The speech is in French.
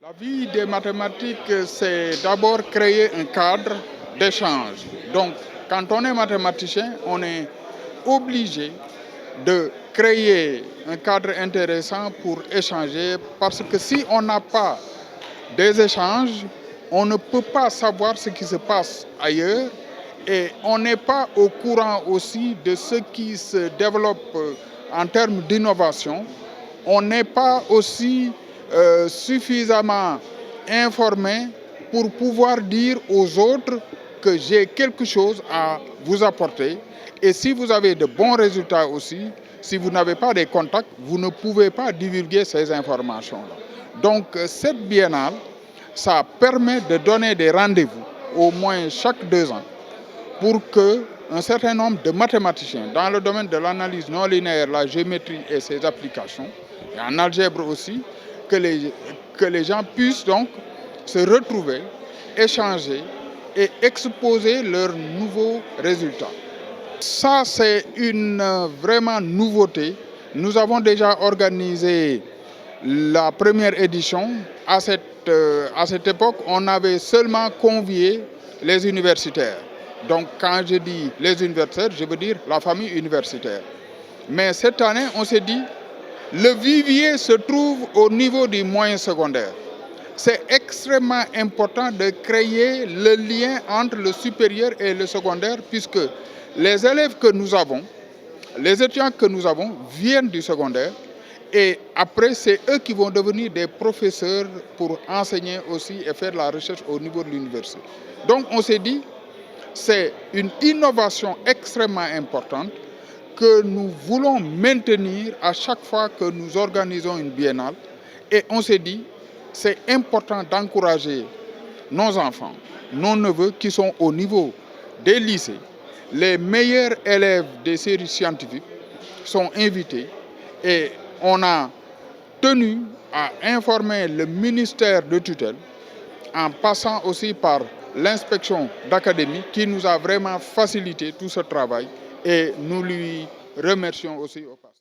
La vie des mathématiques, c'est d'abord créer un cadre d'échange. Donc, quand on est mathématicien, on est obligé de créer un cadre intéressant pour échanger parce que si on n'a pas des échanges, on ne peut pas savoir ce qui se passe ailleurs et on n'est pas au courant aussi de ce qui se développe en termes d'innovation. On n'est pas aussi suffisamment informé pour pouvoir dire aux autres que j'ai quelque chose à vous apporter. Et si vous avez de bons résultats aussi, si vous n'avez pas des contacts, vous ne pouvez pas divulguer ces informations-là. Donc cette biennale, ça permet de donner des rendez-vous au moins chaque 2 ans pour qu'un certain nombre de mathématiciens dans le domaine de l'analyse non linéaire, la géométrie et ses applications, et en algèbre aussi, que les gens puissent donc se retrouver, échanger et exposer leurs nouveaux résultats. Ça, c'est une vraiment nouveauté. Nous avons déjà organisé la première édition. À cette époque, on avait seulement convié les universitaires. Donc, quand je dis les universitaires, je veux dire la famille universitaire. Mais cette année, on s'est dit, le vivier se trouve au niveau du moyen secondaire. C'est extrêmement important de créer le lien entre le supérieur et le secondaire puisque les élèves que nous avons, les étudiants que nous avons viennent du secondaire et après c'est eux qui vont devenir des professeurs pour enseigner aussi et faire la recherche au niveau de l'université. Donc on s'est dit, c'est une innovation extrêmement importante que nous voulons maintenir à chaque fois que nous organisons une biennale et on s'est dit, c'est important d'encourager nos enfants, nos neveux qui sont au niveau des lycées. Les meilleurs élèves des séries scientifiques sont invités et on a tenu à informer le ministère de tutelle en passant aussi par l'inspection d'académie qui nous a vraiment facilité tout ce travail et nous lui remercions aussi au passage.